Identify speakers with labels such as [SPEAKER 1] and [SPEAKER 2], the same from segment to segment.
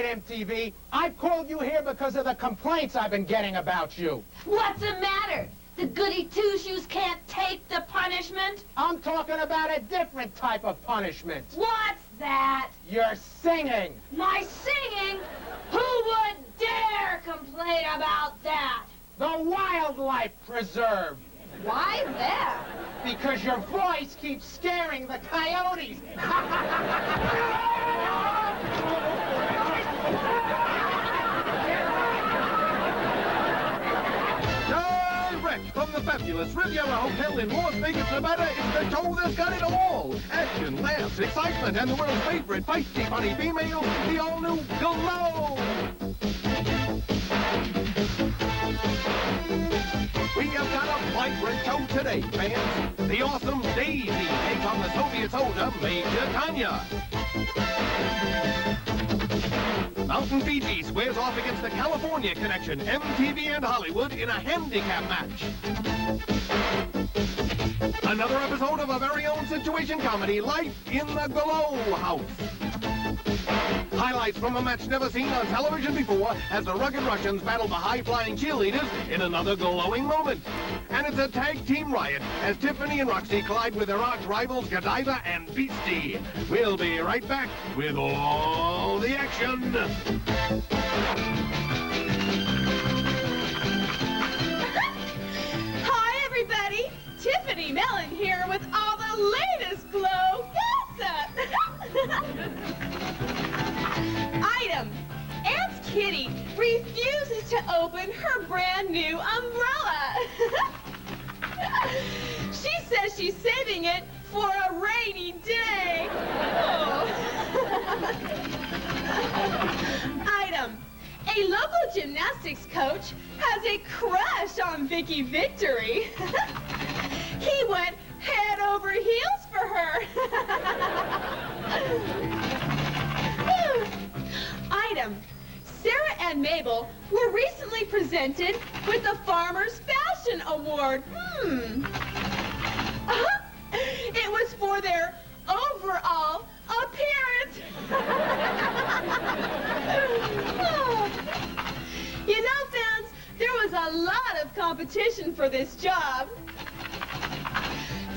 [SPEAKER 1] MTV. I've called you here because of the complaints I've been getting about you.
[SPEAKER 2] What's the matter? The goody two-shoes can't take the punishment?
[SPEAKER 1] I'm talking about a different type of punishment.
[SPEAKER 2] What's that?
[SPEAKER 1] You're singing.
[SPEAKER 2] My singing? Who would dare complain about that?
[SPEAKER 1] The wildlife preserve.
[SPEAKER 2] Why that?
[SPEAKER 1] Because your voice keeps scaring the coyotes.
[SPEAKER 3] Direct from the fabulous Riviera Hotel in Las Vegas, Nevada, is the show that's got it all. Action, laughs, excitement, and the world's favorite feisty, funny female, the all-new Glow. We have got a vibrant show today, fans. The awesome Daisy takes on the Soviet soldier, Major Tanya. Mountain Fiji squares off against the California Connection, MTV and Hollywood, in a handicap match. Another episode of our very own situation comedy, Life in the Glow House. Highlights from a match never seen on television before as the rugged Russians battle the high-flying cheerleaders in another glowing moment. And it's a tag team riot as Tiffany and Roxy collide with their arch rivals Godiva and Beastie. We'll be right back with all the action.
[SPEAKER 4] Hi, everybody. Tiffany Mellon here with all the latest Glow gossip. Item. Aunt Kitty refuses to open her brand new umbrella. She says she's saving it for a rainy day. Oh. Item. A local gymnastics coach has a crush on Vicky Victory. He went head over heels for her. Item. Sarah and Mabel were recently presented with the Farmer's Fashion Award. It was for their overall appearance. You know, fans, there was a lot of competition for this job.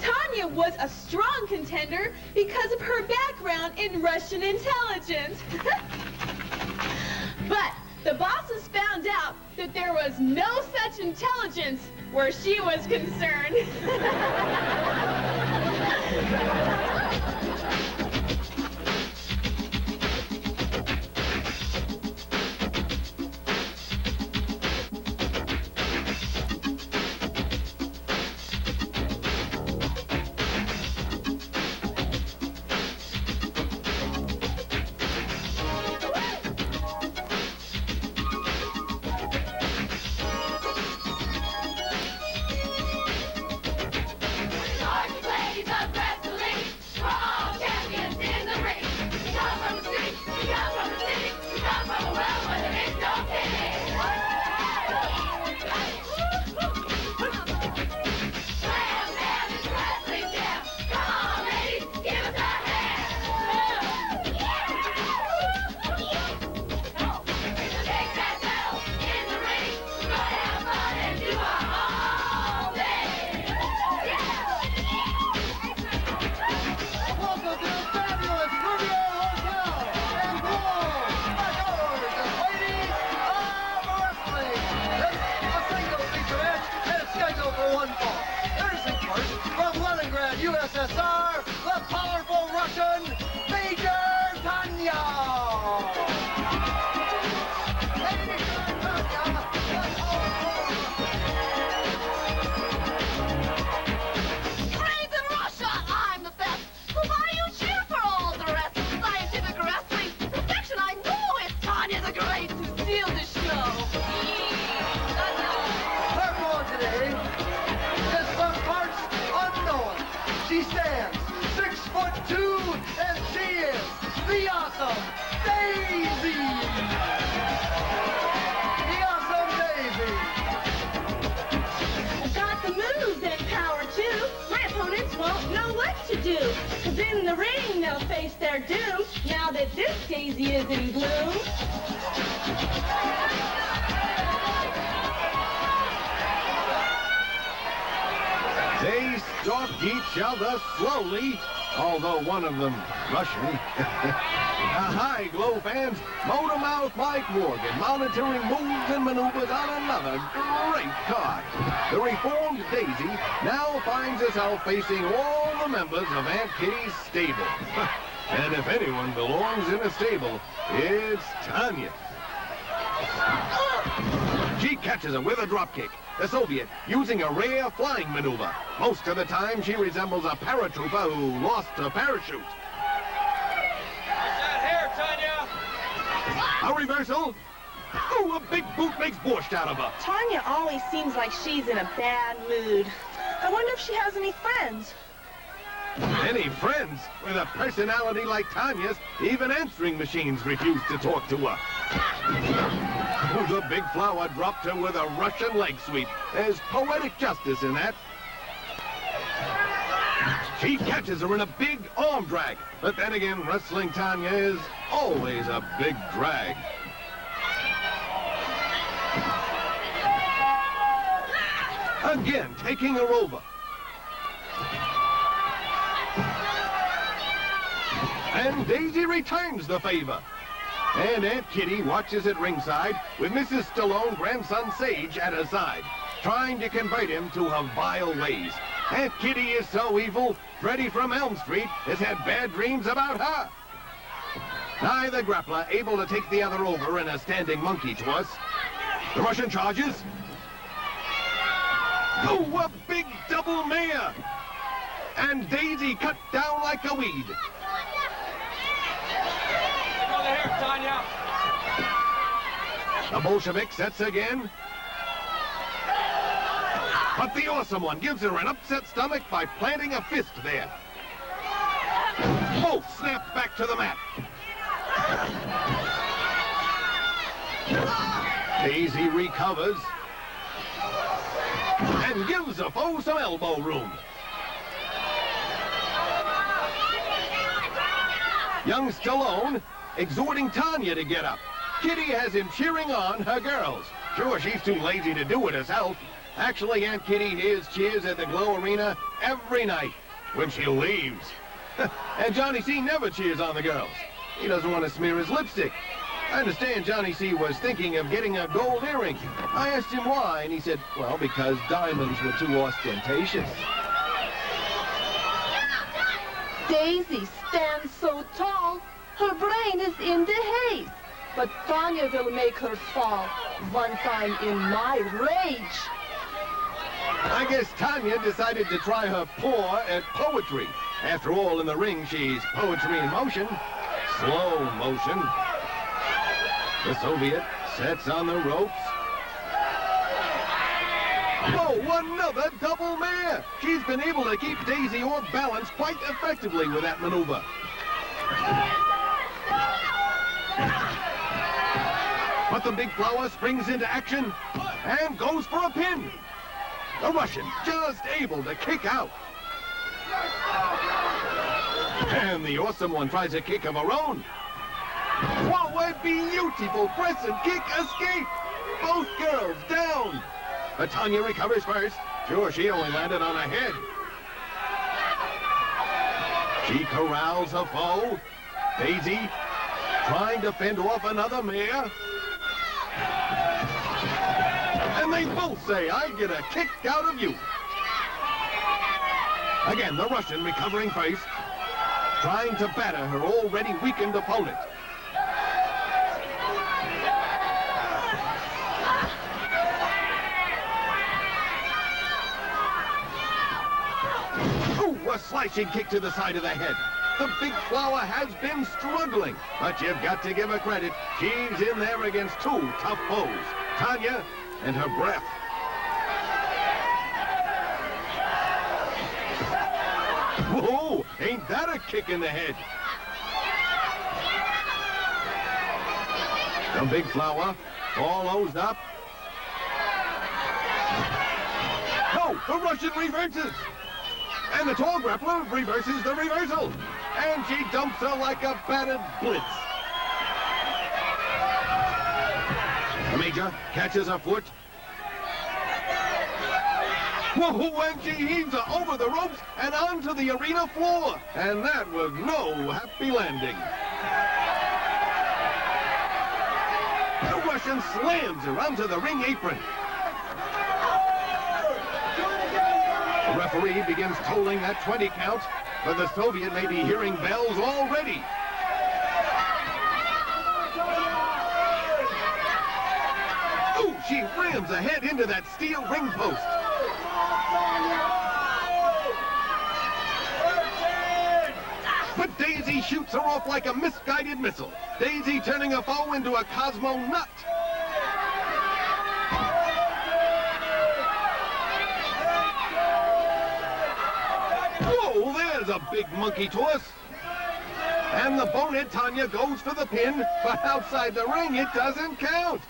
[SPEAKER 4] Tanya was a strong contender because of her background in Russian intelligence. But the bosses found out that there was no such intelligence where she was concerned.
[SPEAKER 5] USSR, the powerful Russian Major Tanya!
[SPEAKER 2] Praise in Russia, I'm the best. So why do you cheer for all the rest? Scientific wrestling, perfection, I know it's Tanya the Great to steal the show.
[SPEAKER 5] Her role today is some parts unknown. She stands 6'2", and she is the awesome Daisy! The awesome Daisy!
[SPEAKER 4] I've got the moves and power too. My opponents won't know what to do. 'Cause in the ring they'll face their doom now that this daisy is in bloom.
[SPEAKER 3] They stalk each other slowly, although one of them Russian. Hi, Glow fans. Motor Mouth Mike Morgan monitoring moves and maneuvers on another great card. The reformed Daisy now finds herself facing all the members of Aunt Kitty's stable. And if anyone belongs in a stable, it's Tanya. She catches her with a dropkick. The Soviet using a rare flying maneuver. Most of the time, she resembles a paratrooper who lost a parachute. A reversal. Oh, a big boot makes borscht out of her.
[SPEAKER 6] Tanya always seems like she's in a bad mood. I wonder if she has any friends.
[SPEAKER 3] Any friends? With a personality like Tanya's, even answering machines refuse to talk to her. Oh, the big flower dropped her with a Russian leg sweep. There's poetic justice in that. She catches her in a big arm drag. But then again, wrestling Tanya is always a big drag. Again, taking her over. And Daisy returns the favor. And Aunt Kitty watches at ringside with Mrs. Stallone, grandson Sage, at her side, trying to convert him to her vile ways. Aunt Kitty is so evil, Freddy from Elm Street has had bad dreams about her. Neither grappler able to take the other over in a standing monkey toss. The Russian charges. Oh, a big double mare! And Daisy cut down like a weed. The Bolshevik sets again. But the awesome one gives her an upset stomach by planting a fist there. Both snap back to the mat. Daisy recovers and gives the foe some elbow room. Young Stallone exhorting Tanya to get up. Kitty has him cheering on her girls. Sure, she's too lazy to do it herself. Actually, Aunt Kitty hears cheers at the Glow Arena every night when she leaves. And Johnny C never cheers on the girls. He doesn't want to smear his lipstick. I understand Johnny C was thinking of getting a gold earring. I asked him why, and he said, well, because diamonds were too ostentatious.
[SPEAKER 2] Daisy stands so tall, her brain is in the haze. But Tanya will make her fall one time in my rage.
[SPEAKER 3] I guess Tanya decided to try her paw at poetry. After all, in the ring, she's poetry in motion. Slow motion. The Soviet sets on the ropes. Oh, another double mare! She's been able to keep Daisy off balance quite effectively with that maneuver. But the big flower springs into action and goes for a pin. The Russian just able to kick out. And the awesome one tries a kick of her own. Whoa, a beautiful press and kick escape. Both girls down. But Tanya recovers first. Sure, she only landed on her head. She corrals her foe. Daisy trying to fend off another mare. And they both say, I get a kick out of you. Again, the Russian recovering first, trying to batter her already weakened opponent. Oh, a slashing kick to the side of the head. The big flower has been struggling, but you've got to give her credit. She's in there against two tough foes, Tanya and her breath. Whoa, ain't that a kick in the head? The big flower, all hosed up. No, the Russian reverses. And the tall grappler reverses the reversal. And she dumps her like a battered blitz. Major catches her foot. Whoa, and she heaves her over the ropes and onto the arena floor. And that was no happy landing. The Russian slams her onto the ring apron. The referee begins tolling that 20 count, but the Soviet may be hearing bells already. Ooh, she rams her head into that steel ring post. But Daisy shoots her off like a misguided missile. Daisy turning a foe into a Cosmo nut. Whoa, there's a big monkey toss. And the bonehead Tanya goes for the pin, but outside the ring it doesn't count.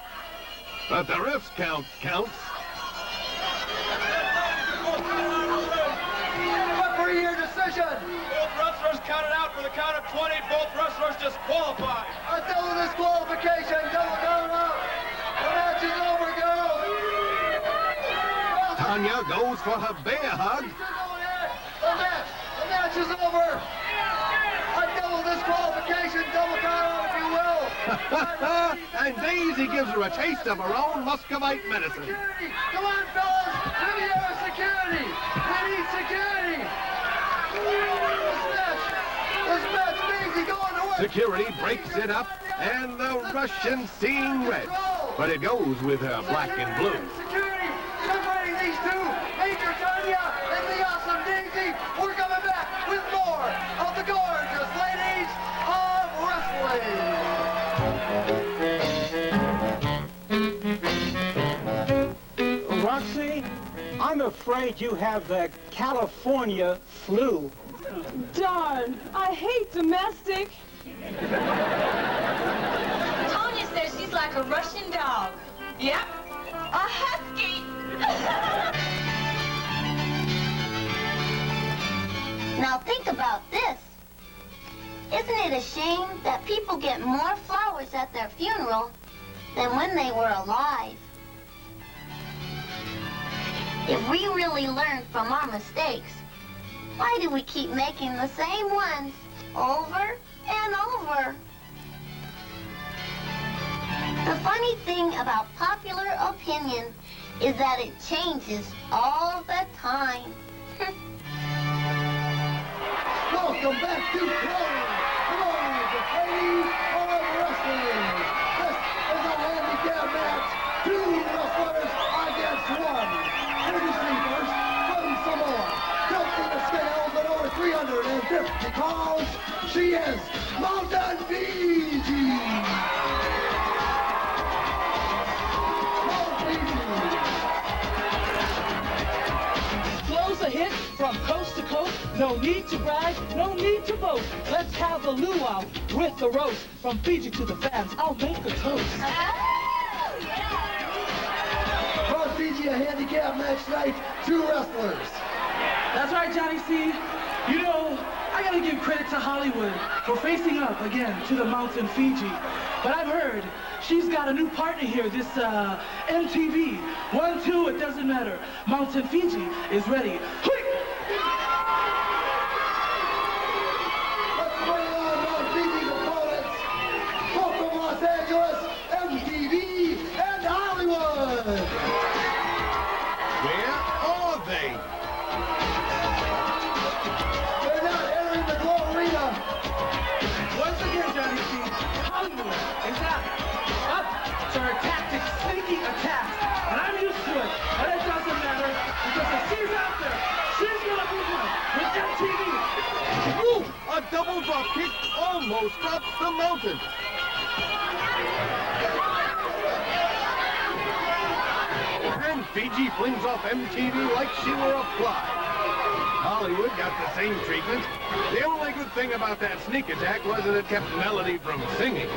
[SPEAKER 3] But the ref's count counts.
[SPEAKER 5] Referee, your decision.
[SPEAKER 7] Both wrestlers counted out for the count of 20. Both wrestlers disqualified.
[SPEAKER 5] A double disqualification. Double count out. The match is over, girls.
[SPEAKER 3] Tanya goes for her bear hug.
[SPEAKER 5] The match is over. A double disqualification. Double count out, if you will.
[SPEAKER 3] And Daisy gives her a taste of her own Muscovite medicine.
[SPEAKER 5] Security. Come on, fellas. Let me have security. We need security. This match, Daisy going to work.
[SPEAKER 3] Security breaks it up, and the Russian seeing red. But it goes with her black and blue.
[SPEAKER 5] Security, separating these two. Major Tanya and the awesome Daisy. We're coming back with more of the gorgeous ladies of wrestling.
[SPEAKER 1] Roxy, I'm afraid you have the California flu.
[SPEAKER 2] Darn, I hate domestic.
[SPEAKER 4] Tonya says she's like a Russian dog. Yep, a husky.
[SPEAKER 8] Now think about this. Isn't it a shame that people get more flowers at their funeral than when they were alive? If we really learned from our mistakes, why do we keep making the same ones over and over? The funny thing about popular opinion is that it changes all the time.
[SPEAKER 5] Welcome back to Glory, the ladies of wrestling. This is a handicap match. Two wrestlers against one. Introducing first from Samoa, tilting the scales at over 350 pounds. She is Mountain Fiji.
[SPEAKER 9] Flows a hit from coast to coast. No need to brag, no need to boast. Let's have a luau with the roast. From Fiji to the fans, I'll make a toast.
[SPEAKER 5] From Fiji, a handicap match tonight. Two wrestlers.
[SPEAKER 9] That's right, Johnny C. You know, I gotta give credit to Hollywood for facing up again to the Mountain Fiji. But I've heard she's got a new partner here, this MTV. 1, 2, it doesn't matter. Mountain Fiji is ready.
[SPEAKER 5] Let's bring on Mount Fiji's opponents. Both from Los Angeles, MTV, and Hollywood.
[SPEAKER 3] Where are they?
[SPEAKER 5] They're not entering the Glow Arena.
[SPEAKER 9] Once again, Johnny C, Hollywood is out. Up to her tactics, sneaky attacks. And I'm used to it. But it doesn't matter because if she's out there, she's gonna be one with MTV.
[SPEAKER 3] Ooh, a double drop kick almost drops the mountain. And Fiji flings off MTV like she were a fly. Hollywood got the same treatment. The only good thing about that sneak attack was that it kept Melody from singing.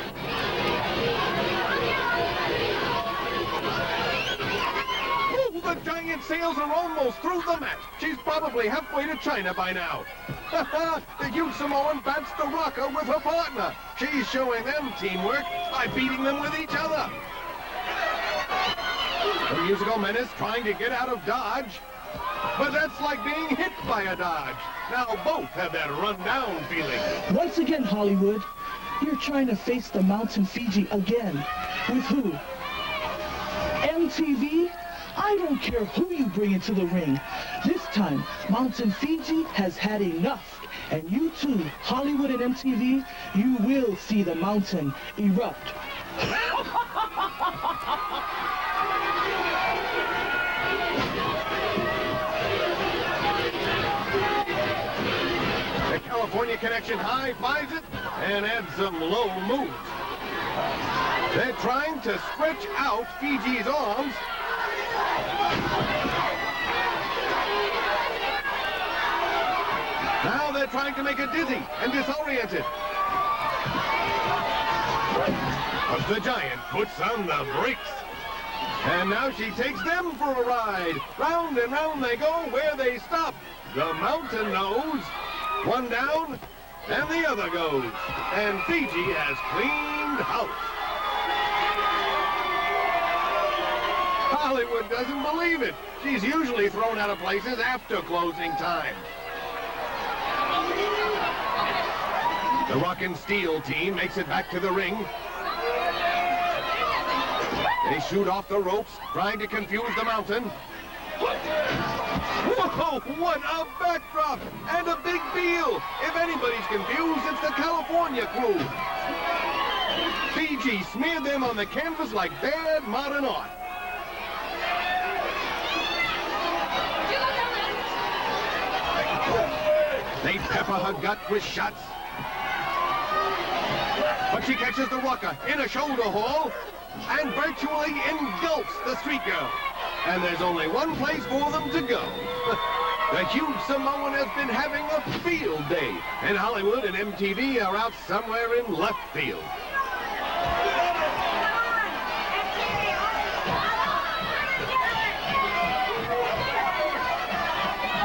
[SPEAKER 3] Ooh, the giant sails are almost through the mat. She's probably halfway to China by now. The huge Samoan bats the rocker with her partner. She's showing them teamwork by beating them with each other. The musical menace trying to get out of Dodge. But that's like being hit by a Dodge. Now both have that run-down feeling.
[SPEAKER 9] Once again, Hollywood, you're trying to face the Mountain Fiji again. With who? MTV? I don't care who you bring into the ring. This time, Mountain Fiji has had enough. And you too, Hollywood and MTV, you will see the mountain erupt.
[SPEAKER 3] The California Connection high-fives it and adds some low moves. They're trying to stretch out Fiji's arms. Now they're trying to make it dizzy and disoriented. But the giant puts on the brakes. And now she takes them for a ride. Round and round they go where they stop. The mountain knows. One down, and the other goes. And Fiji has cleaned house. Hollywood doesn't believe it. She's usually thrown out of places after closing time. The Rock and Steel team makes it back to the ring. They shoot off the ropes, trying to confuse the mountain. Whoa, what a backdrop! And a big deal! If anybody's confused, it's the California crew. Fiji smeared them on the canvas like bad modern art. They pepper her gut with shots. But she catches the rocker in a shoulder hole and virtually engulfs the street girl. And there's only one place for them to go. The huge Samoan has been having a field day, and Hollywood and MTV are out somewhere in left field.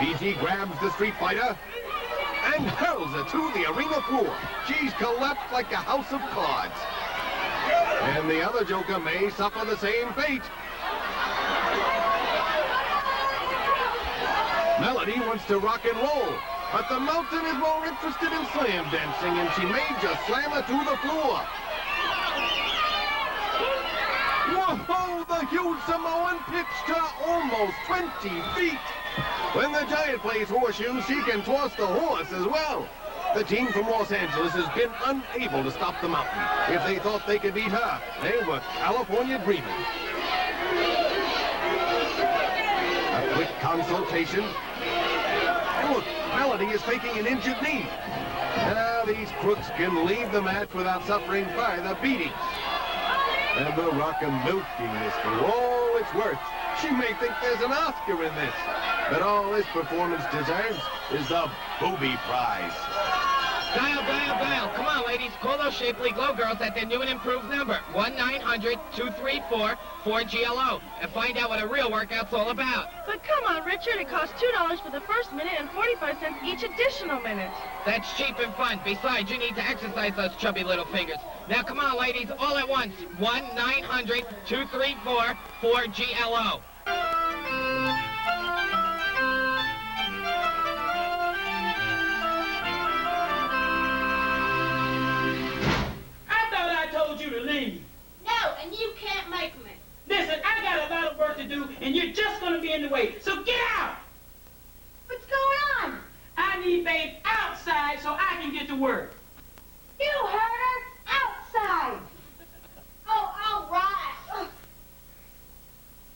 [SPEAKER 3] Fiji grabs the street fighter and hurls her to the arena floor. She's collapsed like a house of cards. And the other joker may suffer the same fate. Melody wants to rock and roll, but the mountain is more interested in slam dancing, and she may just slam her to the floor. Whoa, the huge Samoan pitched her almost 20 feet. When the giant plays horseshoes, she can toss the horse as well. The team from Los Angeles has been unable to stop the mountain. If they thought they could beat her, they were California dreaming. A quick consultation. And look, Melody is faking an injured knee. Now these crooks can leave the match without suffering further beatings. And the Rock and milking this for all it's worth. She may think there's an Oscar in this. But all this performance deserves is the booby prize.
[SPEAKER 10] Dial, dial, dial. Come on, ladies. Call those Shapely Glow girls at their new and improved number, 1-900-234-4GLO, and find out what a real workout's all about.
[SPEAKER 6] But come on, Richard, it costs $2 for the first minute and 45 cents each additional minute.
[SPEAKER 10] That's cheap and fun. Besides, you need to exercise those chubby little fingers. Now, come on, ladies, all at once. 1-900-234-4GLO.
[SPEAKER 11] You to leave.
[SPEAKER 4] No, and you can't make me.
[SPEAKER 11] Listen, I got a lot of work to do, and you're just going to be in the way. So get out!
[SPEAKER 4] What's going on?
[SPEAKER 11] I need Babe outside so I can get to work.
[SPEAKER 4] You heard her. Outside. Oh, all right.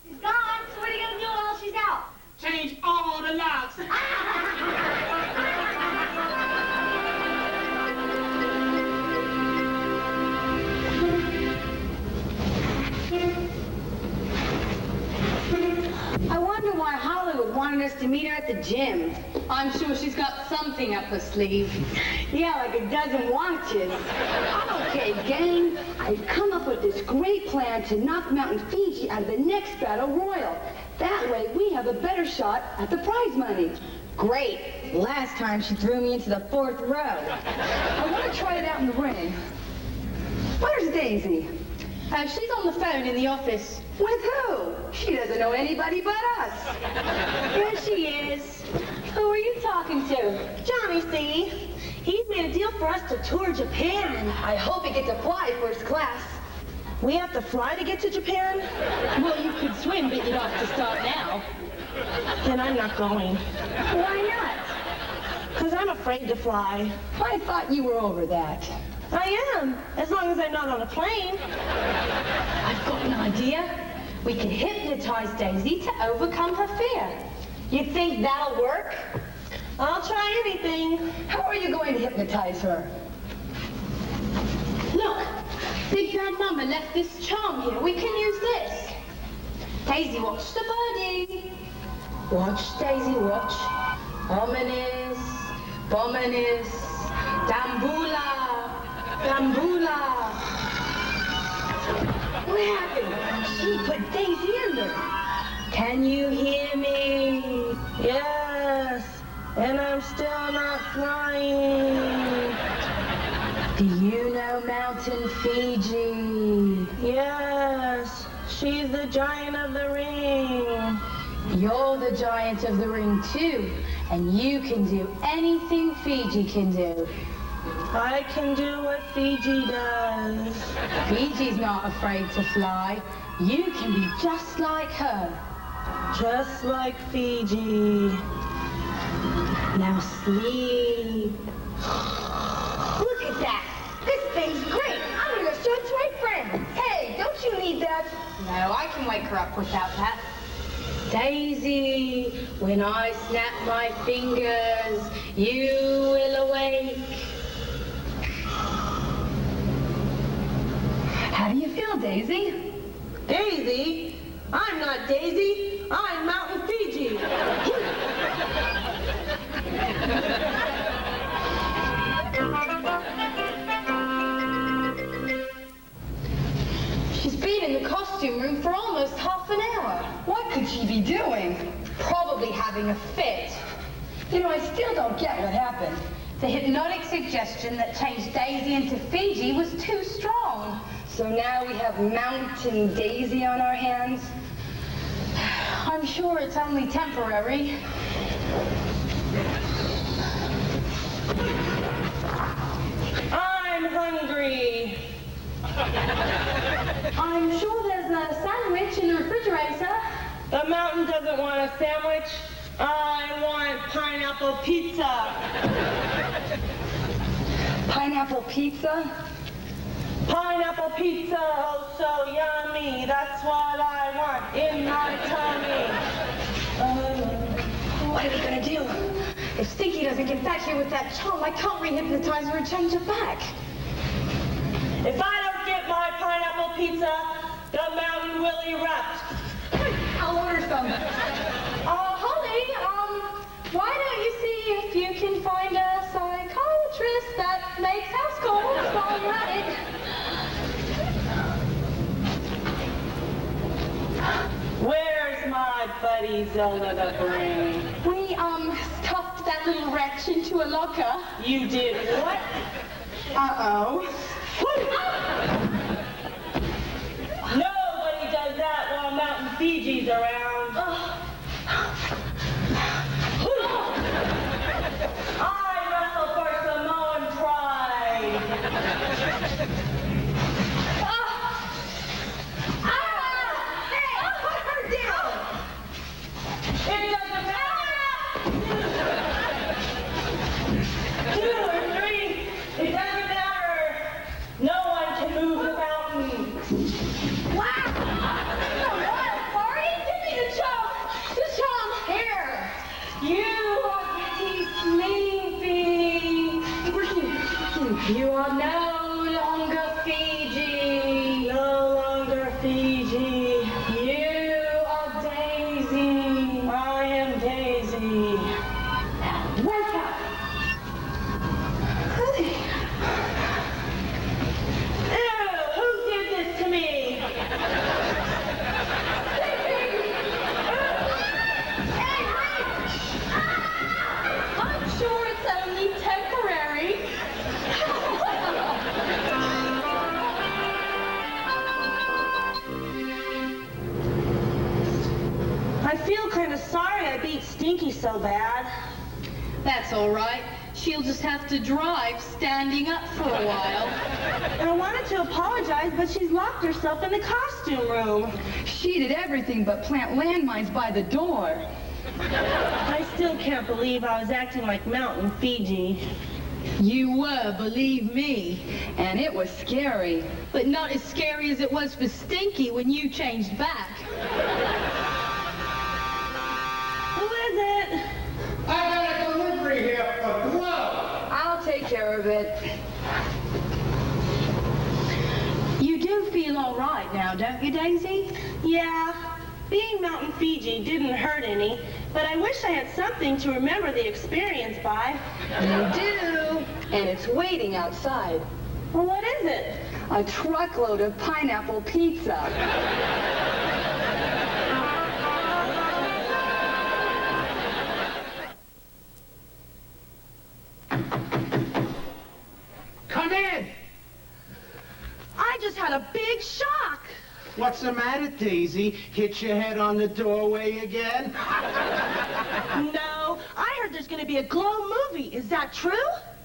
[SPEAKER 4] She's gone, so what are you going to do while she's out?
[SPEAKER 11] Change all the locks.
[SPEAKER 12] I wonder why Hollywood wanted us to meet her at the gym.
[SPEAKER 2] I'm sure she's got something up her sleeve.
[SPEAKER 12] Yeah, like a dozen watches. Okay, gang, I've come up with this great plan to knock Mountain Fiji out of the next battle royal. That way, we have a better shot at the prize money.
[SPEAKER 2] Great. Last time she threw me into the 4th row.
[SPEAKER 12] I want to try it out in the ring. Where's Daisy?
[SPEAKER 6] She's on the phone in the office.
[SPEAKER 12] With who? She doesn't know anybody but us.
[SPEAKER 6] There she is. Who are you talking to? Johnny C. He's made a deal for us to tour Japan.
[SPEAKER 12] I hope he gets to fly first class.
[SPEAKER 6] We have to fly to get to Japan? Well, you could swim, but you'd have to start now. Then I'm not going.
[SPEAKER 12] Why not?
[SPEAKER 6] Because I'm afraid to fly.
[SPEAKER 12] I thought you were over that.
[SPEAKER 6] I am, as long as I'm not on a plane.
[SPEAKER 12] I've got an idea. We can hypnotize Daisy to overcome her fear. You think that'll work?
[SPEAKER 6] I'll try anything.
[SPEAKER 12] How are you going to hypnotize her?
[SPEAKER 6] Look, Big Bad Mama left this charm here. We can use this. Daisy, watch the birdie. Watch, Daisy, watch. Ominous, bominous, dambula, dambula. What happened? She put Daisy in there. Can you hear me? Yes, and I'm still not flying. Do you know Mountain Fiji? Yes, she's the giant of the ring. You're the giant of the ring too, and you can do anything Fiji can do. I can do what Fiji does. Fiji's not afraid to fly. You can be just like her. Just like Fiji. Now sleep. Look at that. This thing's great. I'm gonna show it to my friends. Hey, don't you need that?
[SPEAKER 12] No, I can wake her up without that.
[SPEAKER 6] Daisy, when I snap my fingers, you will awake.
[SPEAKER 12] How do you feel, Daisy?
[SPEAKER 6] Daisy? I'm not Daisy. I'm Mountain Fiji. She's been in the costume room for almost half an hour.
[SPEAKER 12] What could she be doing?
[SPEAKER 6] Probably having a fit.
[SPEAKER 12] You know, I still don't get what happened.
[SPEAKER 6] The hypnotic suggestion that changed Daisy into Fiji was too strong. So now we have Mountain Daisy on our hands. I'm sure it's only temporary. I'm hungry. I'm sure there's a sandwich in the refrigerator. The mountain doesn't want a sandwich. I want pineapple pizza.
[SPEAKER 12] Pineapple pizza?
[SPEAKER 6] Pineapple pizza, oh so yummy. That's what I want in my tummy.
[SPEAKER 12] What are we gonna do?
[SPEAKER 6] If Stinky doesn't get back here with that charm, I can't re-hypnotize her and change her back. If I don't get my pineapple pizza, the mountain will erupt.
[SPEAKER 12] I'll order some.
[SPEAKER 6] Holly, why don't you see if you can find a psychiatrist that makes house calls while you're at it? Where's my buddy Zelda the Brain? We, stuffed that little wretch into a locker. You did what? Uh-oh. Nobody does that while Mountain Fiji's around. I wrestle for Samoan pride. Hey, put her down. It doesn't matter. 2 or 3, it doesn't matter. No one can move the mountain. Wow! A royal party? Give me the charm. The charm. Here. You are getting sleepy. You are no longer Fiji. No longer Fiji. You are Daisy. I am Daisy. Now wake up. Ew, who did this to me? Stinky so bad.
[SPEAKER 2] That's all right. She'll just have to drive standing up for a while.
[SPEAKER 6] And I wanted to apologize, but she's locked herself in the costume room.
[SPEAKER 12] She did everything but plant landmines by the door.
[SPEAKER 6] I still can't believe I was acting like Mountain Fiji.
[SPEAKER 2] You were, believe me.
[SPEAKER 12] And it was scary.
[SPEAKER 2] But not as scary as it was for Stinky when you changed back.
[SPEAKER 6] Who is it?
[SPEAKER 1] I got a delivery here for Glow.
[SPEAKER 12] I'll take care of it.
[SPEAKER 2] You do feel all right now, don't you, Daisy?
[SPEAKER 6] Yeah, being Mountain Fiji didn't hurt any, but I wish I had something to remember the experience by.
[SPEAKER 12] You do. And it's waiting outside.
[SPEAKER 6] Well, what is it?
[SPEAKER 12] A truckload of pineapple pizza.
[SPEAKER 1] Come in.
[SPEAKER 6] I just had a big shock.
[SPEAKER 1] What's the matter, Daisy? Hit your head on the doorway again?
[SPEAKER 6] No, I heard there's going to be a Glow movie. Is that true?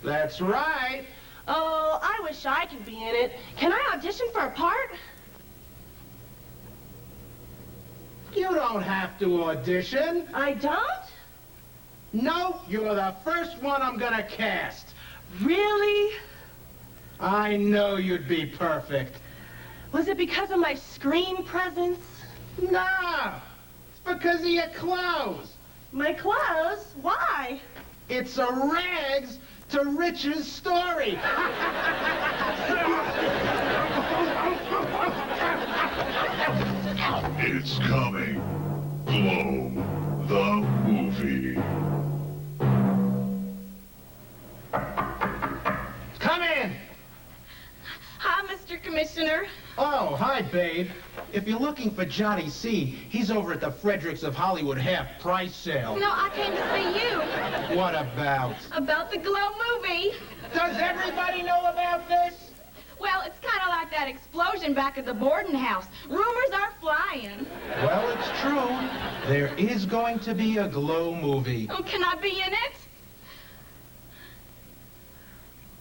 [SPEAKER 1] That's right.
[SPEAKER 6] Oh, I wish I could be in it. Can I audition for a part?
[SPEAKER 1] You don't have to audition.
[SPEAKER 6] I don't?
[SPEAKER 1] No, you're the first one I'm gonna cast.
[SPEAKER 6] Really?
[SPEAKER 1] I know you'd be perfect.
[SPEAKER 6] Was it because of my screen presence?
[SPEAKER 1] No, it's because of your clothes.
[SPEAKER 6] My clothes? Why?
[SPEAKER 1] It's a rags to riches story.
[SPEAKER 13] It's coming. Glow, the movie.
[SPEAKER 1] Come in.
[SPEAKER 4] Hi, Mr. Commissioner.
[SPEAKER 1] Oh, hi, babe. If you're looking for Johnny C, he's over at the Fredericks of Hollywood half-price sale.
[SPEAKER 4] No, I came to see you
[SPEAKER 1] What about?
[SPEAKER 4] about the Glow movie.
[SPEAKER 1] Does everybody know about this?
[SPEAKER 4] Well, it's kind of like that explosion back at the boarding house. Rumors are flying.
[SPEAKER 1] Well, it's true. There is going to be a Glow movie.
[SPEAKER 4] Oh, can I be in it?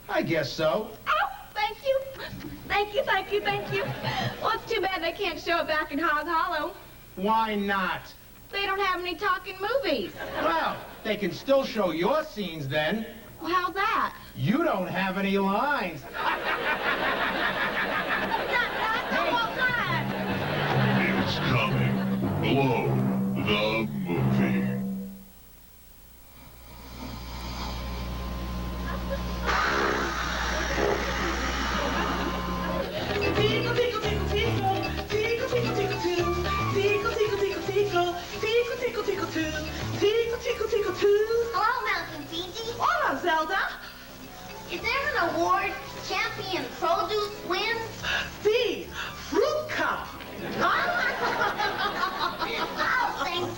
[SPEAKER 1] I guess so.
[SPEAKER 4] Oh, thank you. Thank you, thank you, thank you. Well, it's too bad they can't show it back in Hog Hollow.
[SPEAKER 1] Why not?
[SPEAKER 4] They don't have any talking movies.
[SPEAKER 1] Well, they can still show your scenes then.
[SPEAKER 4] Well, how's that?
[SPEAKER 1] You don't have any lines.
[SPEAKER 13] It's coming. Glow, the movie.
[SPEAKER 9] Tickle, tickle, tickle, tickle. Tickle, tickle, tickle, too. Tickle, tickle, tickle, tickle. Tickle, tickle, tickle, too. Tickle, tickle, tickle, too.
[SPEAKER 8] Hello, Mountain Fiji.
[SPEAKER 6] Hola, Zelda.
[SPEAKER 8] Is there an award champion produce wins?
[SPEAKER 9] See, fruit cup.
[SPEAKER 8] Oh, thanks.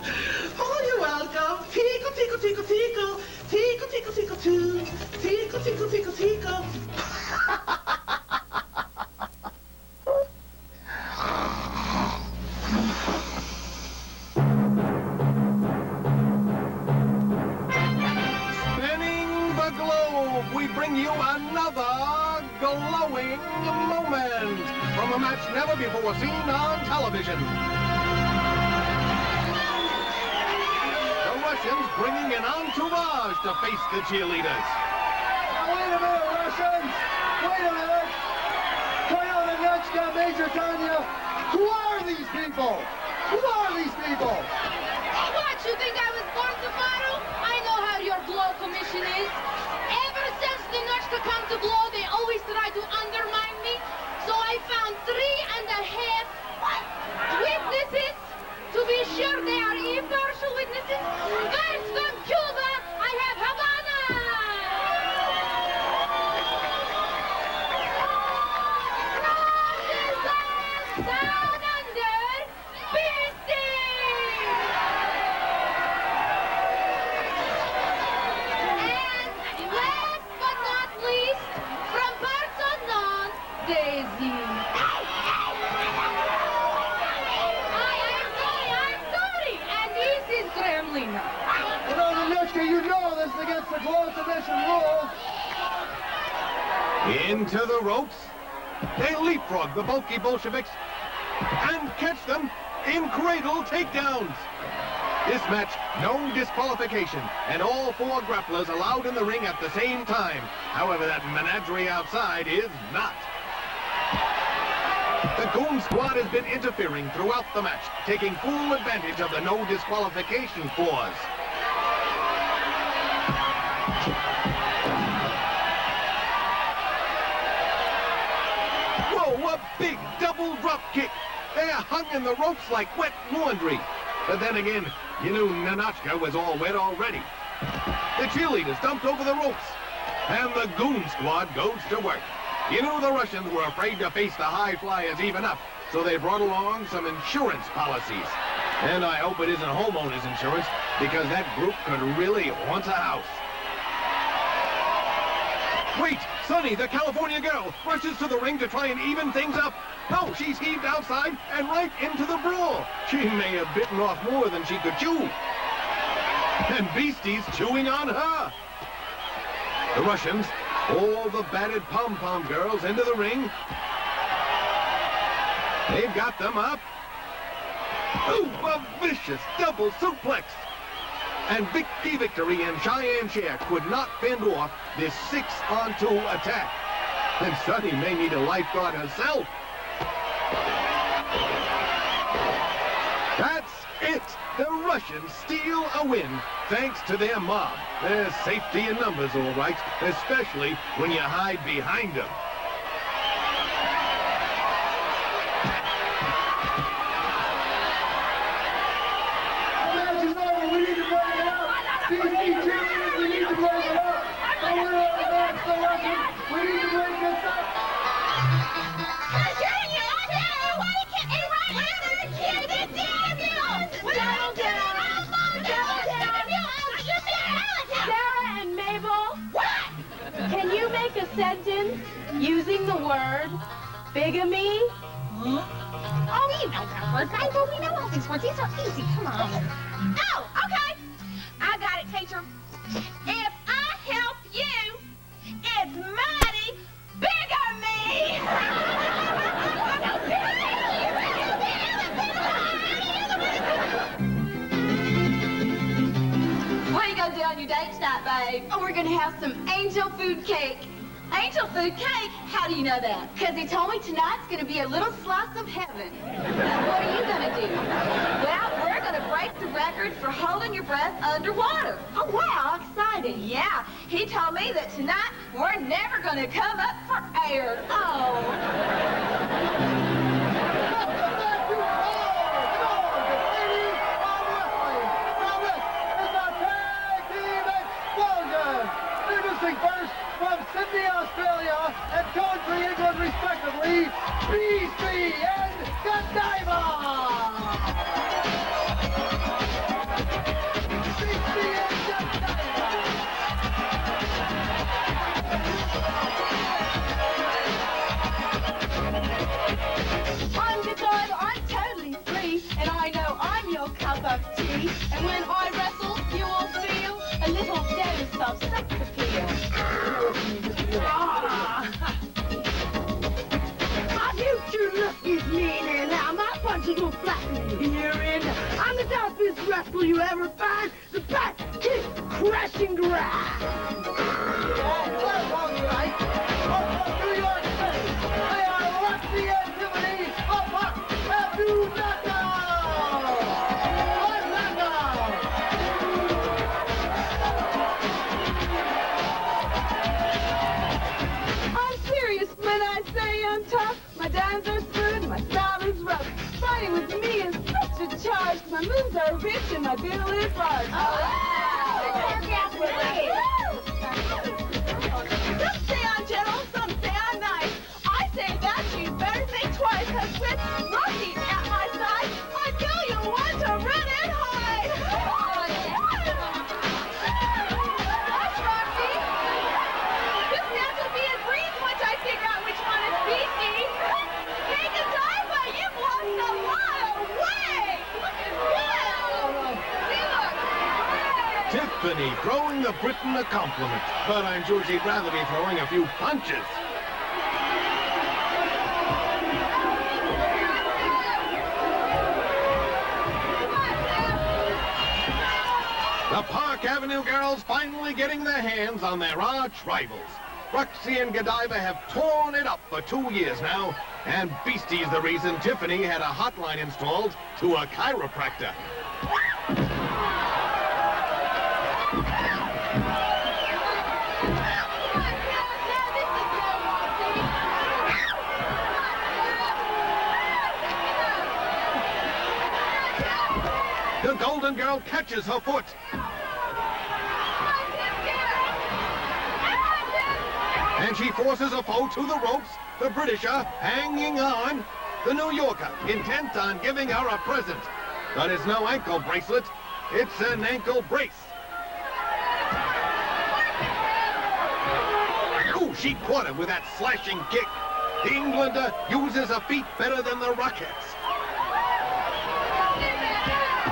[SPEAKER 9] Oh, you're welcome. Tickle, tickle, tickle, tickle. Tickle, tickle, tickle, too. Tickle, tickle, tickle, tickle.
[SPEAKER 3] Spinning the globe, we bring you another glowing moment from a match never before seen on television. The Russians bringing an entourage to face the cheerleaders.
[SPEAKER 5] Now, wait a minute, Russians! Wait a minute! Toyota Nechka, Major Tanya, who are these people? Who are these people?
[SPEAKER 2] What, you think I was born to battle? I know how your Glow commission is. Ever since the Notchka come to Glow, they always try to undermine me. So I found 3.5 witnesses. To be sure they are impartial witnesses. First from Cuba, I have Havana. From the down under, Beastie. And last but not least, from parts unknown, Daisy. I'm sorry, and this is Gremlina.
[SPEAKER 3] into the ropes. They leapfrog the bulky Bolsheviks and catch them in cradle takedowns. This match, no disqualification, and all 4 grapplers allowed in the ring at the same time. However, that menagerie outside is not. The Goon Squad has been interfering throughout the match, taking full advantage of the no disqualification clause. Whoa, a big double drop kick. They're hung in the ropes like wet laundry. But then again, you knew Nanochka was all wet already. The cheerleaders dumped over the ropes, and the Goon Squad goes to work. You knew the Russians were afraid to face the high flyers even up, so they brought along some insurance policies. And I hope it isn't homeowners insurance, because that group could really haunt a house. Wait, Sonny, the California girl, rushes to the ring to try and even things up. No, she's heaved outside and right into the brawl. She may have bitten off more than she could chew. And Beastie's chewing on her. The Russians, all the battered pom-pom girls into the ring. They've got them up. Ooh, a vicious double suplex. And Vicky Victory and Cheyenne Cher could not fend off this 6-on-2 attack. And Sonny may need a lifeguard herself. That's it. The Russians steal a win thanks to their mob. There's safety in numbers, all right, especially when you hide behind them.
[SPEAKER 4] Sentence using the word bigamy?
[SPEAKER 2] Huh? Oh, you know that word, Mabel. We know all these words. These are easy. Come on.
[SPEAKER 4] Oh, okay. I got it, teacher. If I help you, it's mighty bigamy.
[SPEAKER 14] What are you gonna do on your date tonight, babe?
[SPEAKER 4] Oh, we're gonna have some angel food cake.
[SPEAKER 14] Angel food cake? How do you know that?
[SPEAKER 4] Because he told me tonight's going to be a little slice of heaven.
[SPEAKER 14] What are you going to do? Well, we're going to break the record for holding your breath underwater.
[SPEAKER 4] Oh, wow, exciting.
[SPEAKER 14] Yeah, he told me that tonight we're never going to come up for air.
[SPEAKER 4] Oh.
[SPEAKER 5] First, from Sydney, Australia, and Coventry, England, respectively, Beastie and Godiva! Beastie and Godiva!
[SPEAKER 4] On guitar, I'm totally free, and I know I'm your cup of tea. And when I wrestle, you will feel a little dose of sex appeal.
[SPEAKER 6] My future look is mean, and now my punches will flatten here. And I'm the toughest wrestler you ever find. The back kick, crashing grind.
[SPEAKER 5] New York City, they are Roxy and Tiffany of Orlando!
[SPEAKER 4] I'm serious when I say I'm tough. My dimes are smooth, my style is rough. Fighting with me is such a charge. My moves are rich and my bill is large. Some say I'm gentle, some say I'm nice. I say that you better think twice, 'cause with Rocky at my side, I feel you'll want to run and hide. That's Rocky. This dance will be a breeze once I figure out which one is Beastie. Hey, Godiva, you've lost a lot of weight. Looking good. See, look.
[SPEAKER 3] Tiffany throwing the Briton a compliment, but I'm sure she'd rather be throwing a few punches. Avenue girls finally getting their hands on their arch rivals. Roxy and Godiva have torn it up for 2 years now, and Beastie's the reason Tiffany had a hotline installed to a chiropractor. The Golden Girl catches her foot. And she forces a foe to the ropes, the Britisher hanging on, the New Yorker intent on giving her a present. But it's no ankle bracelet, it's an ankle brace. Ooh, she caught him with that slashing kick. The Englander uses her feet better than the Rockets.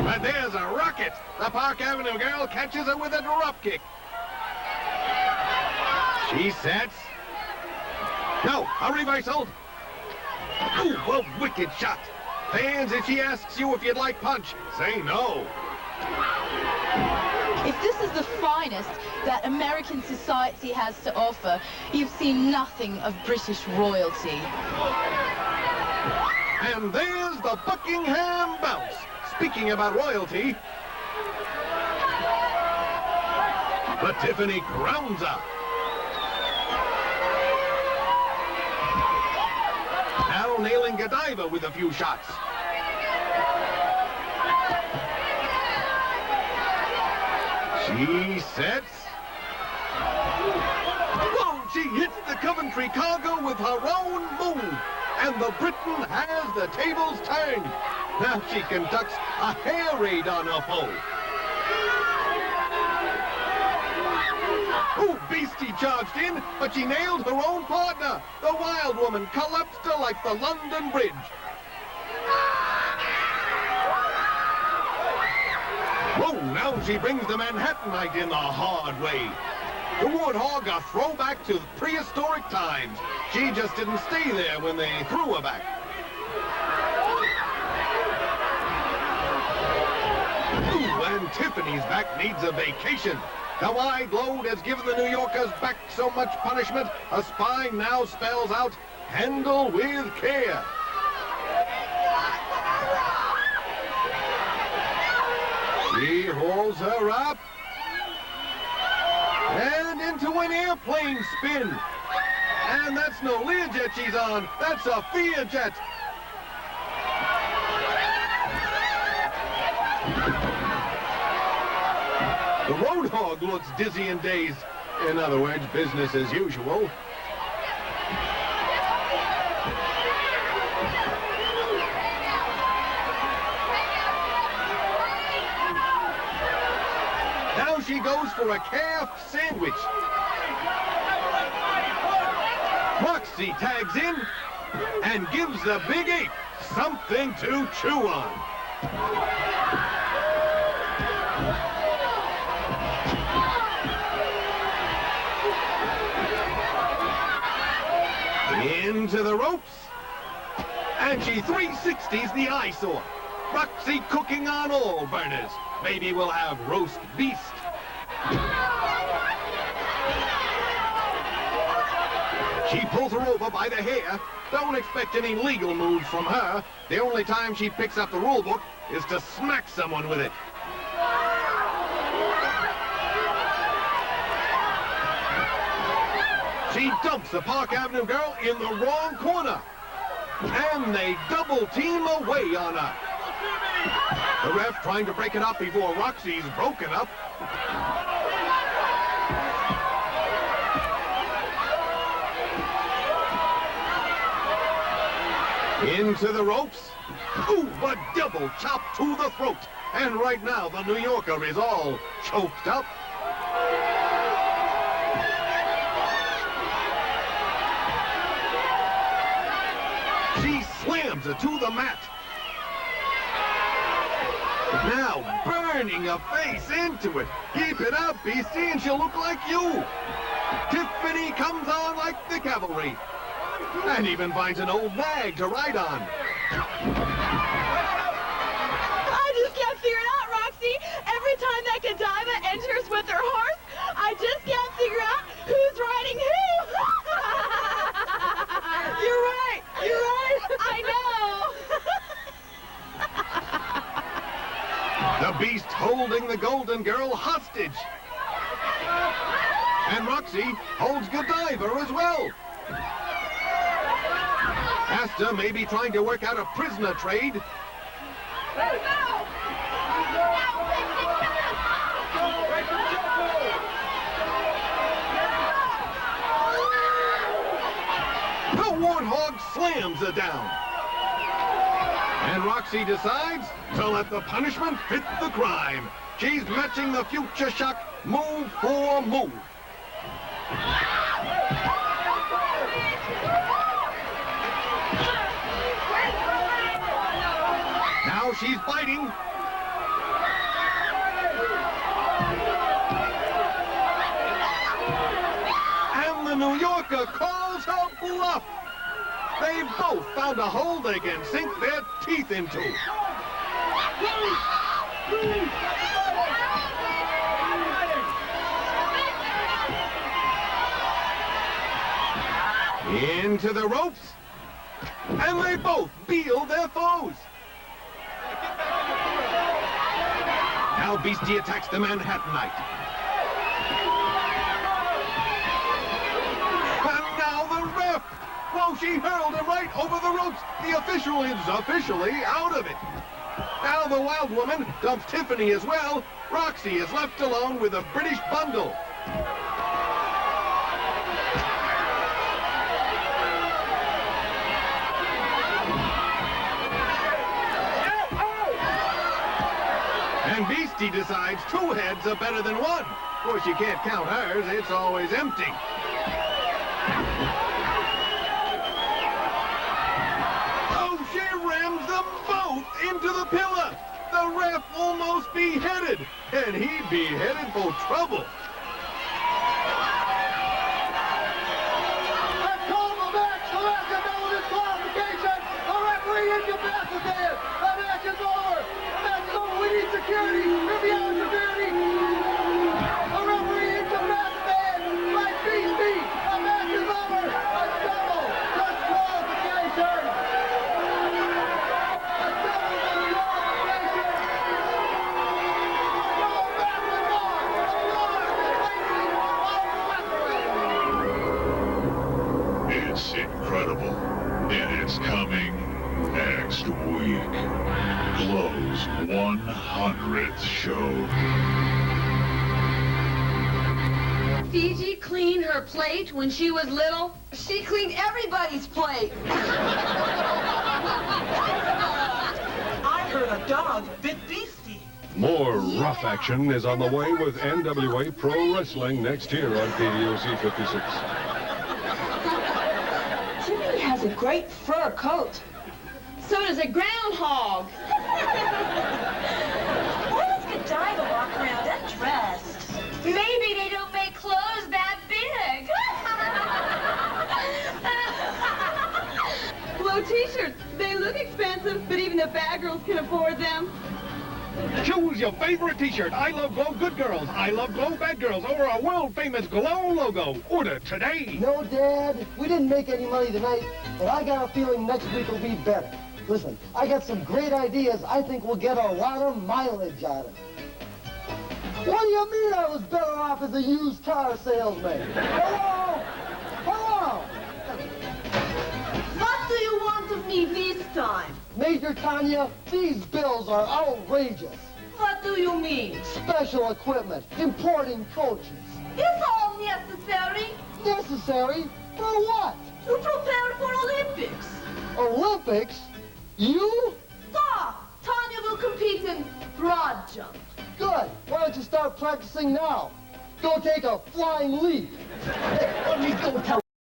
[SPEAKER 3] But there's a rocket. The Park Avenue girl catches her with a drop kick. She sets. No, a reversal. Ooh, a wicked shot. Fans, if she asks you if you'd like punch, say no.
[SPEAKER 2] If this is the finest that American society has to offer, you've seen nothing of British royalty.
[SPEAKER 3] And there's the Buckingham bounce. Speaking about royalty, but Tiffany grounds her. Now nailing Godiva with a few shots. She sets. Whoa, she hits the Coventry cargo with her own move. And the Briton has the tables turned. Now she conducts a hair raid on her foe. Ooh, Beastie charged in, but she nailed her own partner. The Wild Woman collapsed her like the London Bridge. Oh, now she brings the Manhattanite in the hard way. The Warthog, a throwback to prehistoric times. She just didn't stay there when they threw her back. Ooh, and Tiffany's back needs a vacation. The wide load has given the New Yorkers back so much punishment, a spine now spells out, handle with care. She holds her up. And into an airplane spin. And that's no Learjet she's on, that's a Fearjet. The Roadhog looks dizzy and dazed. In other words, business as usual. Now she goes for a calf sandwich. Roxy tags in and gives the Big Ape something to chew on. Into the ropes. And she 360s the eyesore. Roxy cooking on all burners. Maybe we'll have roast beast. She pulls her over by the hair. Don't expect any legal moves from her. The only time she picks up the rule book is to smack someone with it. She dumps the Park Avenue girl in the wrong corner. And they double team away on her. The ref trying to break it up before Roxy's broken up. Into the ropes. Ooh, a double chop to the throat. And right now, the New Yorker is all choked up. She slams her to the mat. Now burning her face into it. Keep it up, Beastie, and she'll look like you. Tiffany comes on like the cavalry. And even finds an old nag to ride on.
[SPEAKER 4] I just can't figure it out, Roxy. Every time time that Godiva enters with her horse, I just can't figure out who's riding who. You're right. You're right. I know.
[SPEAKER 3] The Beast holding the Golden Girl hostage. And Roxy holds Godiva as well. Asta may be trying to work out a prisoner trade. The warthog slams her down. And Roxy decides to let the punishment fit the crime. She's matching the future shock move for move. Now she's biting. And the New Yorker calls her bluff. They've both found a hole they can sink their teeth into. Into the ropes. And they both beal their foes. Now Beastie attacks the Manhattanite. And now the ref! Whoa, she hurled him right over the ropes. The official is officially out of it. Now the wild woman dumps Tiffany as well. Roxy is left alone with a British bundle. And Beastie decides 2 heads are better than 1. Of course, you can't count hers. It's always empty. Oh, she rams them both into the pillar. The ref almost beheaded. And he'd be headed for trouble.
[SPEAKER 5] Let's call the match. The last available disqualification. The referee incapacitated. The match is over. The match is over. We need security. Review security. The referee incapacitated. By Beastie. The match is over. A double disqualification. A double disqualification. No matter what.
[SPEAKER 13] It's incredible, and it's coming next week. Glo's 100th show.
[SPEAKER 14] Fiji cleaned her plate when she was little. She cleaned everybody's plate.
[SPEAKER 9] I heard a dog bit Beastie.
[SPEAKER 15] More rough action is on the way with NWA Pro Wrestling next year on KDOC 56.
[SPEAKER 12] Jimmy has a great fur coat.
[SPEAKER 4] So does a groundhog.
[SPEAKER 14] Why does Godiva walk around undressed? Maybe they don't make clothes that big.
[SPEAKER 4] Glow t-shirts. They look expensive, but even the bad girls can afford them.
[SPEAKER 3] Choose your favorite t-shirt. I love Glow Good Girls. I love Glow Bad Girls over our world-famous Glow logo. Order today.
[SPEAKER 5] No, Dad, we didn't make any money tonight, but I got a feeling next week will be better. Listen, I got some great ideas. I think we'll get a lot of mileage out of it. What do you mean I was better off as a used car salesman? Hello? Hello?
[SPEAKER 14] What do you want of me this time?
[SPEAKER 5] Major Tanya, these bills are outrageous.
[SPEAKER 14] What do you mean?
[SPEAKER 5] Special equipment, importing coaches.
[SPEAKER 14] It's all necessary.
[SPEAKER 5] Necessary? For what?
[SPEAKER 14] To prepare for Olympics.
[SPEAKER 5] Olympics? You?
[SPEAKER 14] Tanya will compete in broad jump.
[SPEAKER 5] Good. Why don't you start practicing now? Go take a flying leap. Let me go tell